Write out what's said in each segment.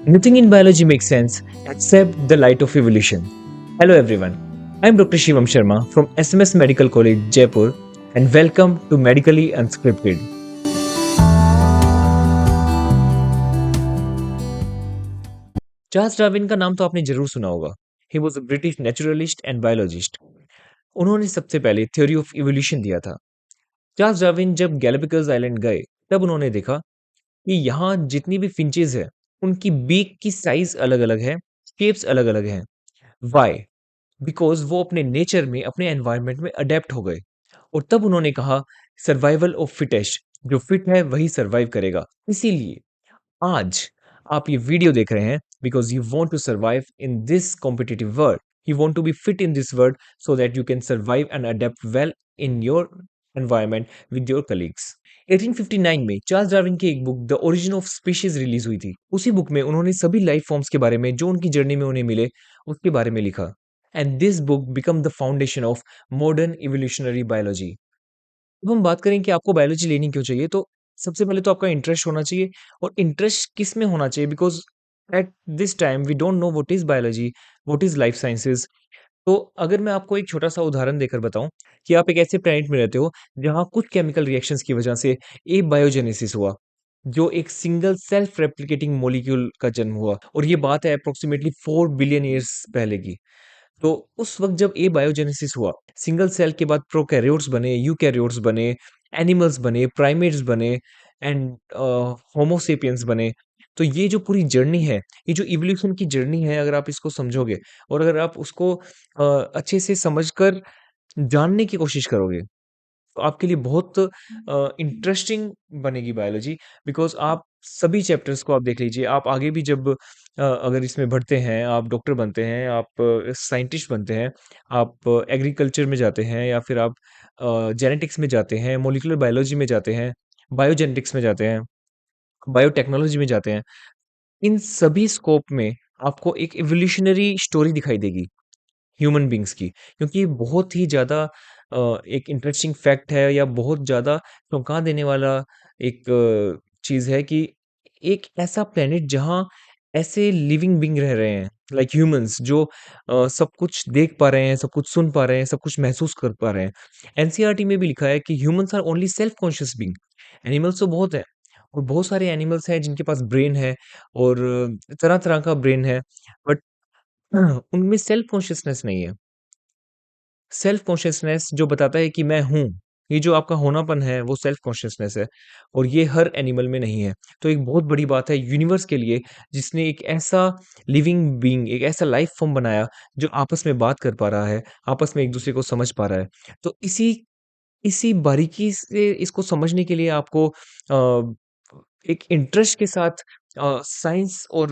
Nothing in biology makes sense except the light of evolution. Hello everyone. I'm Dr. Shivam Sharma from SMS Medical College, Jaipur, and welcome to Medically Unscripted. Charles Darwin का नाम तो आपने जरूर सुना होगा. He was a British naturalist and biologist. उन्होंने सबसे पहले थ्योरी ऑफ इवोल्यूशन दिया था. चार्ल्स डार्विन जब गैलापागोस आइलैंड गए, तब उन्होंने देखा कि यहाँ जितनी भी फिंचेस है, उनकी बीक की साइज अलग-अलग है, शेप्स अलग-अलग हैं. व्हाई? बिकॉज़ वो अपने नेचर में, अपने एनवायरनमेंट में अडैप्ट हो गए. और तब उन्होंने कहा सर्वाइवल ऑफ फिटेस्ट, जो फिट है वही सर्वाइव करेगा. इसीलिए आज आप ये वीडियो देख रहे हैं because you want to survive in this competitive world. You want to be fit in this world so that you can survive and adapt well in your environment with your colleagues. 1859 में Charles Darwin की एक book The Origin of Species release हुई थी. उसी book में उन्होंने सभी life forms के बारे में जो उनकी जर्नी में उन्हें मिले, उसके बारे में लिखा. And this book become the foundation of modern evolutionary biology. अब हम बात करें कि आपको बायोलॉजी लेनी क्यों चाहिए, तो सबसे पहले तो आपका इंटरेस्ट होना चाहिए. और इंटरेस्ट किस में होना चाहिए? Because at this time we don't know what is biology, what is life sciences. तो अगर मैं आपको एक छोटा सा उदाहरण देकर बताऊं कि आप एक ऐसे प्लेनेट में रहते हो जहां कुछ केमिकल रिएक्शंस की वजह से ए बायोजेनेसिस हुआ, जो एक सिंगल सेल्फ रेप्लिकेटिंग मॉलिक्यूल का जन्म हुआ, और ये बात है अप्रोक्सीमेटली 4 बिलियन ईयर्स पहले की. तो उस वक़्त जब एबायोजेनेसिस हुआ, सिंगल सेल के बाद प्रोकैरियोट्स बने, यूकैरियोट्स बने, एनिमल्स बने, प्राइमेट्स बने एंड होमो सेपियंस बने. तो ये जो पूरी जर्नी है, ये जो इवोल्यूशन की जर्नी है, अगर आप इसको समझोगे और अगर आप उसको अच्छे से समझकर जानने की कोशिश करोगे, तो आपके लिए बहुत इंटरेस्टिंग बनेगी बायोलॉजी. बिकॉज़ आप सभी चैप्टर्स को आप देख लीजिए. आप आगे भी जब अगर इसमें बढ़ते हैं, आप डॉक्टर बनते हैं, आप साइंटिस्ट बनते हैं, आप एग्रीकल्चर में जाते हैं, या फिर आप जेनेटिक्स में जाते हैं, मॉलिक्यूलर बायोलॉजी में जाते हैं, बायोजेनेटिक्स में जाते हैं, बायोटेक्नोलॉजी में जाते हैं. इन सभी स्कोप में आपको एक इवोल्यूशनरी स्टोरी दिखाई देगी ह्यूमन बीइंग्स की. क्योंकि ये बहुत ही ज़्यादा एक इंटरेस्टिंग फैक्ट है, या बहुत ज़्यादा चौंका देने वाला एक चीज़ है कि एक ऐसा प्लेनेट जहाँ ऐसे लिविंग बीइंग रह रहे हैं लाइक ह्यूमंस, जो सब कुछ देख पा रहे हैं, सब कुछ सुन पा रहे हैं, सब कुछ महसूस कर पा रहे हैं. एनसीईआरटी में भी लिखा है कि humans are only self conscious being. Animals तो बहुत हैं, और बहुत सारे एनिमल्स हैं जिनके पास ब्रेन है, और तरह-तरह का ब्रेन है, बट उनमें सेल्फ कॉन्शियसनेस नहीं है. सेल्फ कॉन्शियसनेस जो बताता है कि मैं हूँ, ये जो आपका होनापन है वो सेल्फ कॉन्शियसनेस है, और ये हर एनिमल में नहीं है. तो एक बहुत बड़ी बात है यूनिवर्स के लिए, जिसने एक ऐसा लिविंग बीइंग, एक ऐसा लाइफ फॉर्म बनाया जो आपस में बात कर पा रहा है, आपस में एक-दूसरे को समझ पा रहा है. तो इसी इसी बारीकी से इसको समझने के लिए आपको एक इंटरेस्ट के साथ साइंस और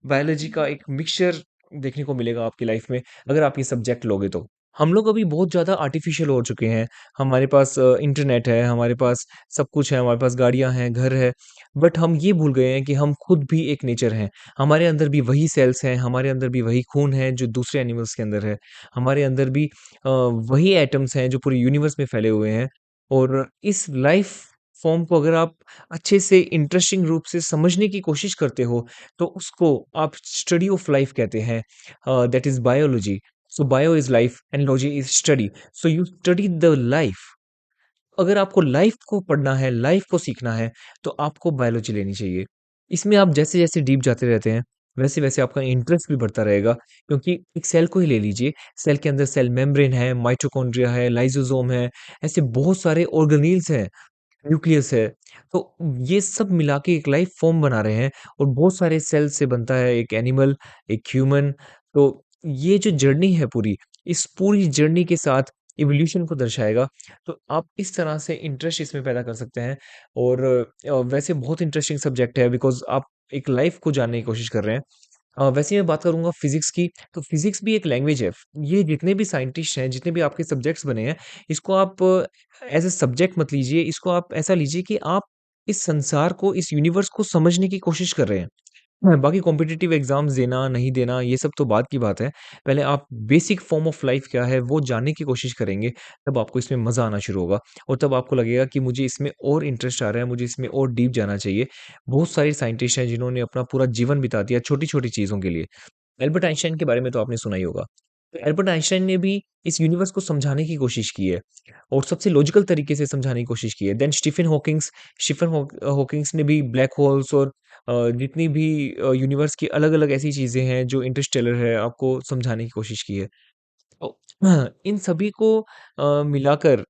बायोलॉजी का एक मिक्सचर देखने को मिलेगा आपकी लाइफ में, अगर आप ये सब्जेक्ट लोगे तो. हम लोग अभी बहुत ज़्यादा आर्टिफ़िशियल हो चुके हैं. हमारे पास इंटरनेट है, हमारे पास सब कुछ है, हमारे पास गाड़ियाँ हैं, घर है, बट हम ये भूल गए हैं कि हम खुद भी एक नेचर हैं. हमारे अंदर भी वही सेल्स हैं, हमारे अंदर भी वही खून है जो दूसरे एनिमल्स के अंदर है. हमारे अंदर भी वही एटम्स हैं जो पूरे यूनिवर्स में फैले हुए हैं. और इस लाइफ फॉर्म को अगर आप अच्छे से इंटरेस्टिंग रूप से समझने की कोशिश करते हो, तो उसको आप स्टडी ऑफ लाइफ कहते हैं. That is biology. So bio is life and logy is study. So you study the life. अगर आपको लाइफ को पढ़ना है, लाइफ को सीखना है, तो आपको बायोलॉजी लेनी चाहिए. इसमें आप जैसे-जैसे डीप जाते रहते हैं, वैसे-वैसे आपका इंटरेस्ट भी बढ़ता रहेगा. क्योंकि एक सेल को ही ले लीजिए, सेल के अंदर सेल मेम्ब्रेन है, माइटोकॉन्ड्रिया है, लाइसोसोम है, ऐसे बहुत सारे ऑर्गेनील्स हैं, न्यूक्लियस है. तो ये सब मिला के एक लाइफ फॉर्म बना रहे हैं, और बहुत सारे सेल से बनता है एक एनिमल, एक ह्यूमन. तो ये जो जर्नी है पूरी, इस पूरी जर्नी के साथ इवोल्यूशन को दर्शाएगा. तो आप इस तरह से इंटरेस्ट इसमें पैदा कर सकते हैं. और वैसे बहुत इंटरेस्टिंग सब्जेक्ट है बिकॉज़ आप एक लाइफ को जानने की कोशिश कर रहे हैं. वैसे मैं बात करूँगा फिज़िक्स की, तो फिज़िक्स भी एक लैंग्वेज है. ये जितने भी साइंटिस्ट हैं, जितने भी आपके सब्जेक्ट्स बने हैं, इसको आप एज़ अ सब्जेक्ट मत लीजिए, इसको आप ऐसा लीजिए कि आप इस संसार को, इस यूनिवर्स को समझने की कोशिश कर रहे हैं. हाँ, बाकी कॉम्पिटिटिव एग्ज़ाम्स देना, नहीं देना, ये सब तो बाद की बात है। पहले आप बेसिक फ़ॉर्म ऑफ लाइफ़ क्या है, वो जानने की कोशिश करेंगे, तब आपको इसमें मज़ा आना शुरू होगा और तब आपको लगेगा कि मुझे इसमें और इंटरेस्ट आ रहा है, मुझे इसमें और डीप जाना चाहिए। बहुत सारे साइंटिस्ट हैं, जिन्होंने अपना पूरा जीवन बिता दिया छोटी-छोटी चीज़ों के लिए। एल्बर्ट आइंस्टाइन के बारे में तो आपने सुना ही होगा। तो एल्बर्ट आइंस्टाइन ने भी इस यूनिवर्स को समझाने की कोशिश की है और सबसे लॉजिकल तरीके से समझाने की कोशिश की है। देन स्टीफन हॉकिंग्स ने भी ब्लैक होल्स और जितनी भी यूनिवर्स की अलग-अलग ऐसी चीज़ें हैं जो इंटरस्टेलर है, आपको समझाने की कोशिश की है। तो हाँ, इन सभी को मिलाकर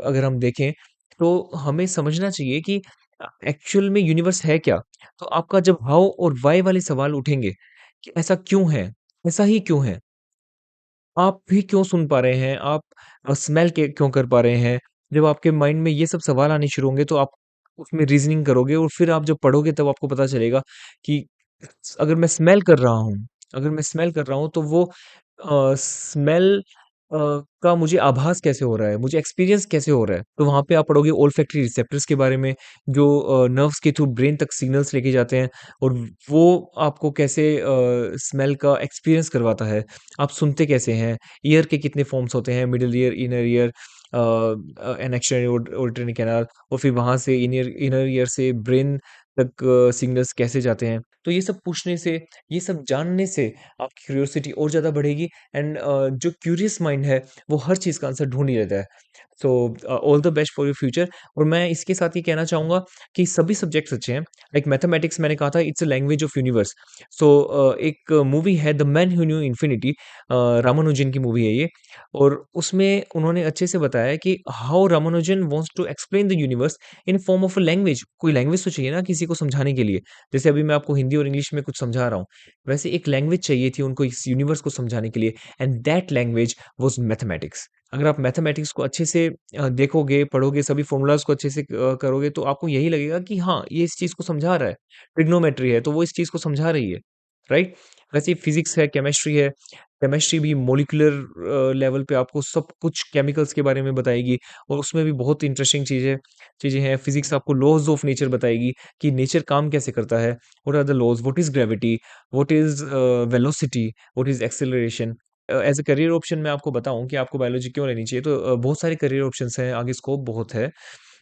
अगर हम देखें तो हमें समझना चाहिए कि एक्चुअल में यूनिवर्स है क्या? तो आपका जब हाउ और व्हाय वाले सवाल उठेंगे कि ऐसा क्यों है? ऐसा ही क्यों है? आप भी क्यों सुन पा रहे हैं? आप स्मेल के क्यों कर पा रहे हैं? जब आपके माइंड में ये सब सवाल आने शुरू होंगे तो आप उसमें रीज़निंग करोगे और फिर आप जब पढ़ोगे तब आपको पता चलेगा कि अगर मैं स्मेल कर रहा हूँ अगर मैं स्मेल कर रहा हूँ तो वो स्मेल का मुझे आभास कैसे हो रहा है? मुझे एक्सपीरियंस कैसे हो रहा है? तो वहाँ पे आप पढ़ोगे ओल्फैक्टरी रिसेप्टर्स के बारे में जो नर्व्स के थ्रू ब्रेन तक सिग्नल्स लेके जाते हैं और वो आपको कैसे स्मेल का एक्सपीरियंस करवाता है। आप सुनते कैसे हैं? ईयर के कितने फॉर्म्स होते हैं, middle ear, inner ear an external auditory canal और फिर वहाँ से इनर इनर ईयर से ब्रेन तक सिग्नल्स कैसे जाते हैं। तो ये सब पूछने से, ये सब जानने से आपकी क्यूरियोसिटी और ज़्यादा बढ़ेगी एंड जो क्यूरियस माइंड है, वो हर चीज़ का आंसर ढूँढ ही लेता है। So all the best for your future और मैं इसके साथ ये कहना चाहूँगा कि सभी सब्जेक्ट्स अच्छे हैं। लाइक मैथमेटिक्स मैंने कहा था it's a language of universe. So एक मूवी है the man who knew infinity Ramanujan की मूवी है ये और उसमें उन्होंने अच्छे से बताया है कि how Ramanujan wants to explain the universe in form of a language. कोई लैंग्वेज तो चाहिए ना किसी को समझाने के लिए। जैसे अभी मैं आपको हिंदी और इंग्लिश में कुछ समझा रहा हूँ, वैसे एक लैंग्वेज चाहिए थी उनको इस यूनिवर्स को समझाने के लिए and that language was mathematics. अगर आप मैथमेटिक्स को अच्छे से देखोगे, पढ़ोगे, सभी फ़ॉर्मूलाज़ को अच्छे से करोगे तो आपको यही लगेगा कि हाँ, ये इस चीज़ को समझा रहा है। ट्रिग्नोमेट्री है तो वो इस चीज़ को समझा रही है, राइट? वैसे ही फिज़िक्स है, केमिस्ट्री है, केमिस्ट्री भी मॉलिक्यूलर लेवल पे आपको सब कुछ केमिकल्स के बारे में बताएगी और उसमें भी बहुत इंटरेस्टिंग चीज़ें हैं। फिज़िक्स आपको लॉज़ ऑफ नेचर बताएगी कि नेचर काम कैसे करता है, what are the laws, what is gravity, what is velocity, what is acceleration. As a career option मैं आपको बताऊँ कि आपको बायोलॉजी क्यों लेनी चाहिए तो बहुत सारे करियर ऑप्शंस हैं, आगे स्कोप बहुत है।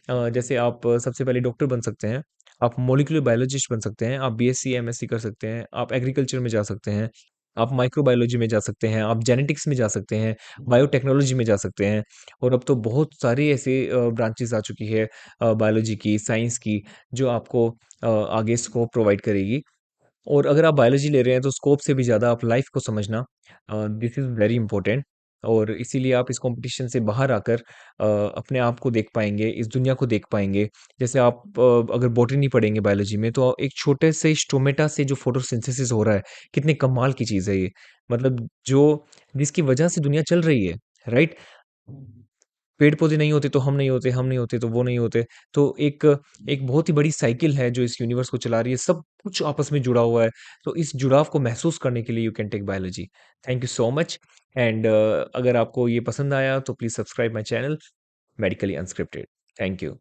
जैसे आप सबसे पहले डॉक्टर बन सकते हैं, आप मॉलिक्यूलर बायोलॉजिस्ट बन सकते हैं, आप बीएससी, एमएससी कर सकते हैं, आप एग्रीकल्चर में जा सकते हैं, आप माइक्रोबायोलॉजी में जा सकते हैं, आप जेनेटिक्स में जा सकते हैं, बायोटेक्नोलॉजी में जा सकते हैं और अब तो बहुत सारी ऐसे ब्रांचेज़ आ चुकी है बायोलॉजी की, साइंस की, जो आपको आगे स्कोप प्रोवाइड करेगी। और अगर आप बायोलॉजी ले रहे हैं तो स्कोप से भी ज़्यादा आप लाइफ को समझना दिस इज़ वेरी इंपॉर्टेंट और इसीलिए आप इस कंपटीशन से बाहर आकर अपने आप को देख पाएँगे, इस दुनिया को देख पाएँगे। जैसे आप अगर बॉटनी पढ़ेंगे बायोलॉजी में तो एक छोटे से स्टोमेटा से जो फोटोसिंथेसिस हो रहा है, कितने कमाल की चीज़ है ये। मतलब जो जिसकी वजह से दुनिया चल रही है, राइट? पेड़-पौधे नहीं होते तो हम नहीं होते, हम नहीं होते तो वो नहीं होते। तो एक एक बहुत ही बड़ी साइकिल है जो इस यूनिवर्स को चला रही है, सब कुछ आपस में जुड़ा हुआ है। तो इस जुड़ाव को महसूस करने के लिए you can take biology. Thank you so much and अगर आपको ये पसंद आया तो please subscribe my channel Medically Unscripted. Thank you.